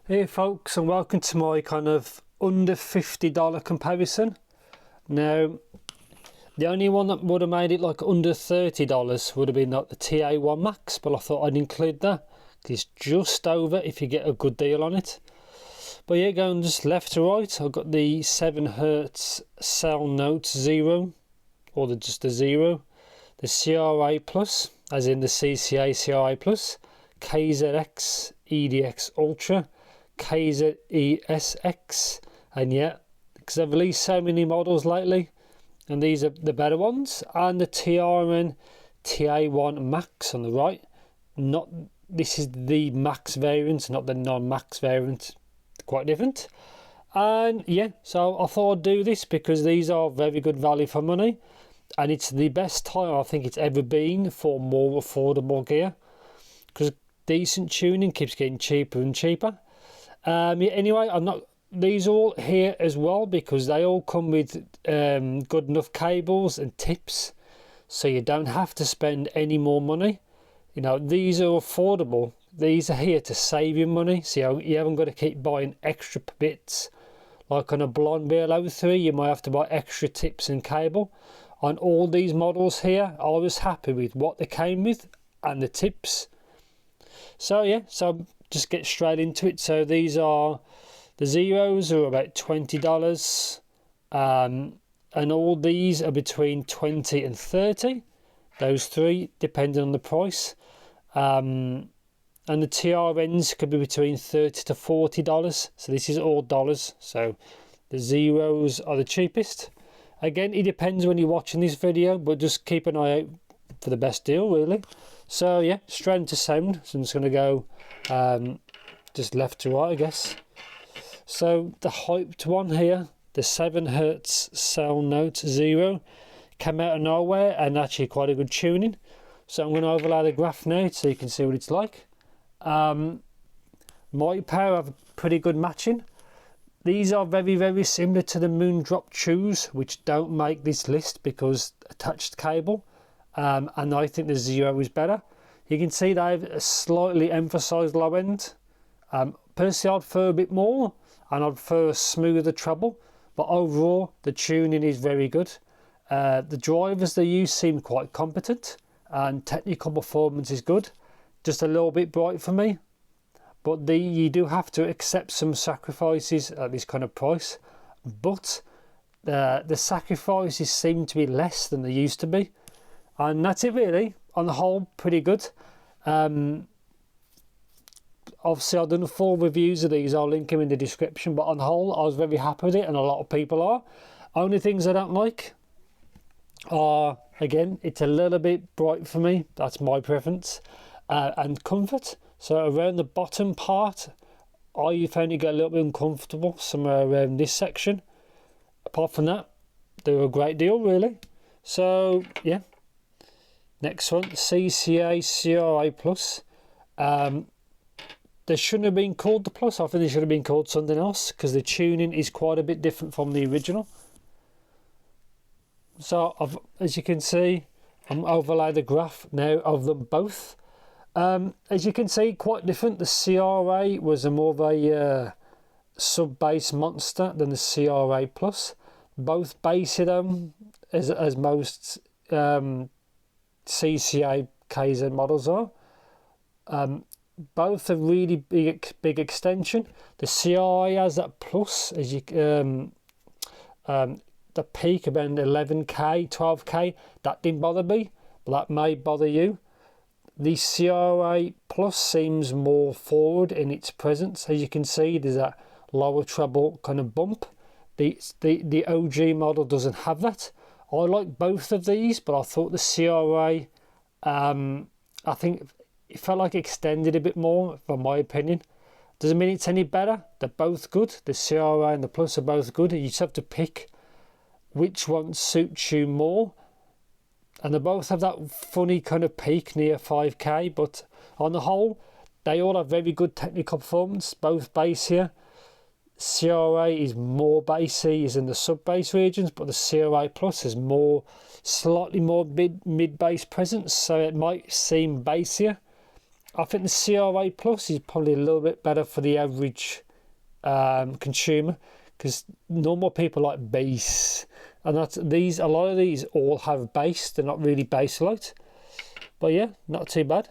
Hey folks, and welcome to my kind of under $50 comparison. Now, the only one that would have made it like under $30 would have been like the TA1 Max, but I thought I'd include that. It's just over if you get a good deal on it. But yeah, going just left to right, I've got the 7Hz Salnotes Zero, or just the Zero, the CRA Plus, as in the CCA CRA Plus, KZX EDX Ultra, KZESX, and yeah, because I've released so many models lately, and these are the better ones, and the TRN TA1 Max on the right. This is the Max variant, not the non-Max variant, quite different. And yeah, so I thought I'd do this because these are very good value for money, and it's the best time I think it's ever been for more affordable gear, because decent tuning keeps getting cheaper and cheaper. Yeah, anyway, these are all here as well because they all come with good enough cables and tips, so you don't have to spend any more money. You know, these are affordable. These are here to save you money, so you haven't got to keep buying extra bits. Like on a Blon BL03, you might have to buy extra tips and cable. On all these models here, I was happy with what they came with and the tips. So yeah, so just get straight into it. So these are the Zeros, are about $20, and all these are between 20 and 30. Those three, depending on the price. And the TRNs could be between $30 to $40. So this is all dollars. So the Zeros are the cheapest. Again, it depends when you're watching this video, but just keep an eye out for the best deal, really. So yeah, straight into sound. So I'm just going to go just left to right, I guess. So the hyped one here, the 7Hz Salnotes Zero, came out of nowhere and actually quite a good tuning. So I'm going to overlay the graph now so you can see what it's like. My power have pretty good matching. These are very, very similar to the Moondrop Chews, which don't make this list because attached cable. And I think the Zero is better. You can see they have a slightly emphasised low end. Personally, I'd prefer a bit more, and I'd prefer a smoother treble. But overall, the tuning is very good. The drivers they use seem quite competent, and technical performance is good. Just a little bit bright for me. But you do have to accept some sacrifices at this kind of price. But the sacrifices seem to be less than they used to be. And that's it really. On the whole, pretty good. Obviously, I've done full reviews of these. I'll link them in the description. But on the whole, I was very happy with it, and a lot of people are. Only things I don't like are, again, it's a little bit bright for me. That's my preference. And comfort. So around the bottom part, I found it get a little bit uncomfortable somewhere around this section. Apart from that, they were a great deal, really. So yeah. Next one, CCA CRA Plus. They shouldn't have been called the Plus. I think they should have been called something else because the tuning is quite a bit different from the original. So as you can see, I'm overlaying the graph now of them both. As you can see, quite different. The CRA was more of a sub-bass monster than the CRA Plus. Both bassy as most CCA KZ models are. Both are really big extension. The CRA has that Plus, as you the peak around 11k, 12k. That didn't bother me, but that may bother you. The CRA Plus seems more forward in its presence. As you can see, there's that lower treble kind of bump. The OG model doesn't have that. I like both of these, but I thought the CRA, I think it felt like it extended a bit more, from my opinion. Doesn't mean it's any better. They're both good. The CRA and the Plus are both good. You just have to pick which one suits you more. And they both have that funny kind of peak near 5k, but on the whole, they all have very good technical performance, both bass here. CRA is more bassy, is in the sub-bass regions, but the CRA Plus is slightly more mid-bass presence, so it might seem bassier. I think the CRA Plus is probably a little bit better for the average consumer, because normal people like bass, and that's these. A lot of these all have bass. They're not really bass light, but yeah, not too bad.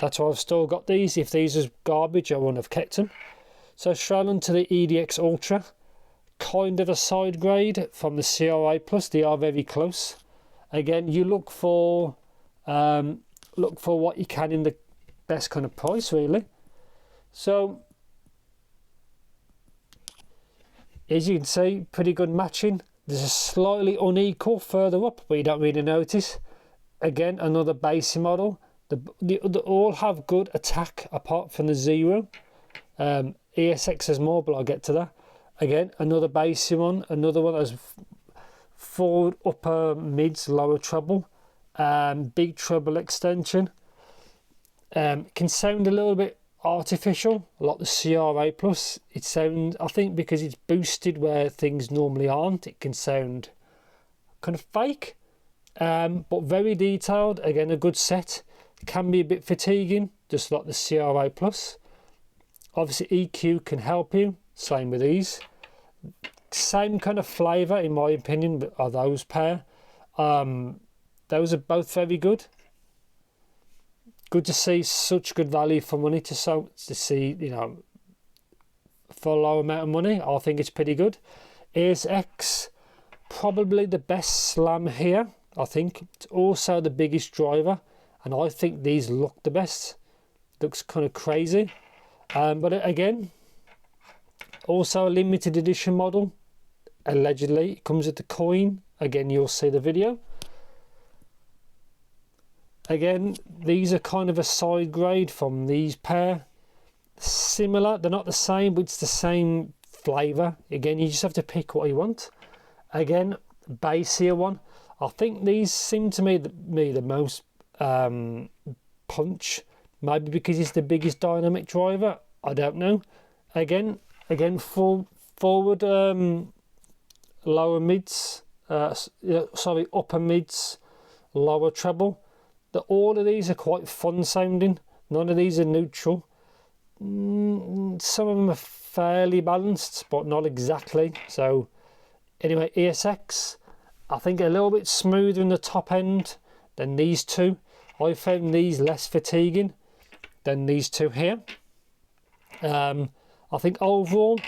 That's why I've still got these. If these was garbage, I wouldn't have kept them. So straight on to the EDX Ultra, kind of a side grade from the CRA Plus. They are very close. Again, you look for what you can in the best kind of price, really. So as you can see, pretty good matching. There's a slightly unequal further up, but you don't really notice. Again, another basic model. They all have good attack apart from the Zero. ESX has more, but I'll get to that. Again, another basic one. Another one has forward, upper, mids, lower treble. Big treble extension. Can sound a little bit artificial, like the CRA Plus. It sounds, I think, because it's boosted where things normally aren't, it can sound kind of fake, but very detailed. Again, a good set. Can be a bit fatiguing, just like the CRA Plus. Obviously EQ can help you, same with these. Same kind of flavour in my opinion, but are those pair. Those are both very good. Good to see such good value for money to see, you know, for a low amount of money. I think it's pretty good. ESX, probably the best slam here, I think. It's also the biggest driver, and I think these look the best. Looks kind of crazy. But again, also a limited edition model. Allegedly, it comes with the coin. Again, you'll see the video. Again, these are kind of a side grade from these pair. Similar, they're not the same, but it's the same flavour. Again, you just have to pick what you want. Again, basier one. I think these seem to me the most punch. Maybe because it's the biggest dynamic driver. I don't know. Again, forward, lower mids. Upper mids, lower treble. All of these are quite fun sounding. None of these are neutral. Some of them are fairly balanced, but not exactly. So anyway, ESX, I think a little bit smoother in the top end than these two. I found these less fatiguing than these two here. I think overall,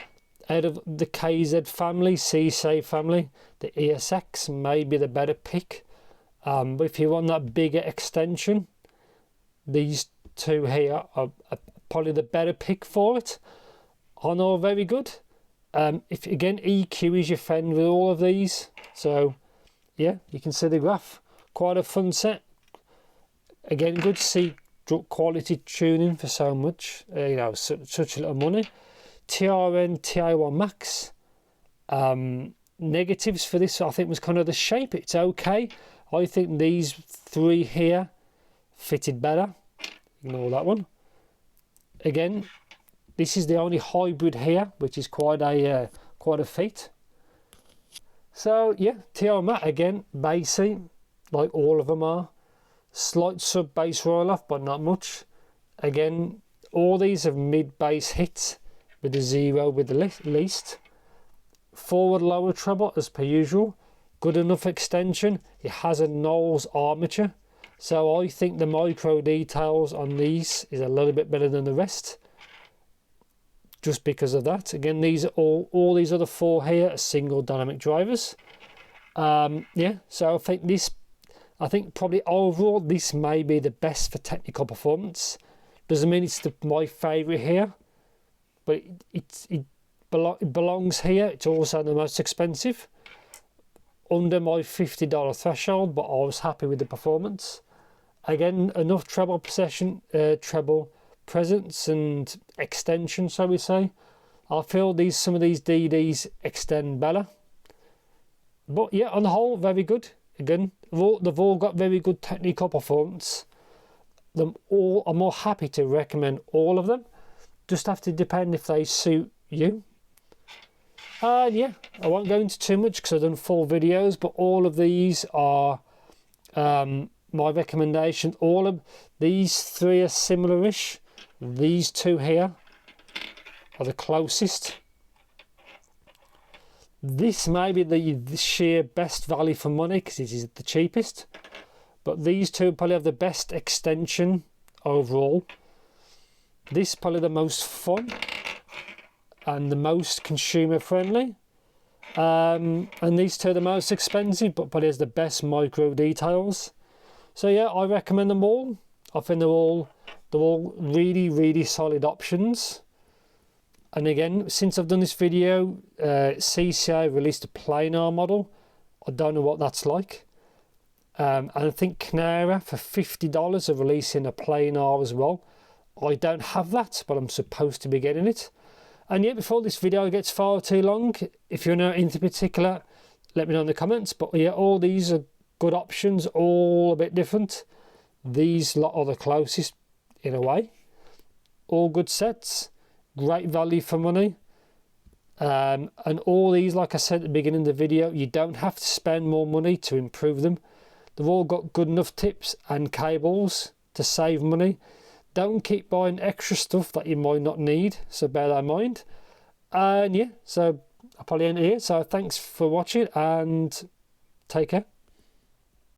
out of the KZ family, CCA family, the ESX may be the better pick. But if you want that bigger extension, these two here are probably the better pick for it. I know, very good. If again, EQ is your friend with all of these. So yeah, you can see the graph. Quite a fun set. Again, good to see quality tuning for so much. You know, such a little money. TRN TA1 Max. Negatives for this, I think, was kind of the shape. It's okay. I think these three here fitted better. Ignore that one. Again, this is the only hybrid here, which is quite a feat. So yeah, TR Matt again, bassy, like all of them are. Slight sub bass roll off, but not much. Again, all these have mid bass hits with the Zero with the least. Forward lower treble as per usual. Good enough extension. It has a Knowles armature, so I think the micro details on these is a little bit better than the rest, just because of that. Again, these are all these other four here are single dynamic drivers. Yeah, so I think probably overall this may be the best for technical performance. Doesn't mean it's my favourite here, but it belongs here. It's also the most expensive, under my $50 threshold, but I was happy with the performance. Again, enough treble treble presence and extension, shall we say. I feel some of these DDs extend better. But yeah, on the whole, very good. Again, they've all got very good technical performance. I'm more happy to recommend all of them. Just have to depend if they suit you. Yeah, I won't go into too much because I've done full videos, but all of these are my recommendation, all of these three are similar-ish. These two here are the closest. This may be the sheer best value for money because it is the cheapest, but these two probably have the best extension overall. This is probably the most fun and the most consumer friendly, and these two are the most expensive, but probably has the best micro details. So yeah, I recommend them all. I think they're all really solid options. And again, since I've done this video, CCA released a planar model. I don't know what that's like. And I think Canara for $50 are releasing a planar as well. I don't have that, but I'm supposed to be getting it. And yet, before this video gets far too long, if you're not into particular, let me know in the comments. But yeah, all these are good options, all a bit different. These lot are the closest in a way. All good sets. Great value for money, and all these, like I said at the beginning of the video, you don't have to spend more money to improve them. They've all got good enough tips and cables to save money. Don't keep buying extra stuff that you might not need, so bear that in mind. And yeah, so I'll probably end here. So thanks for watching and take care.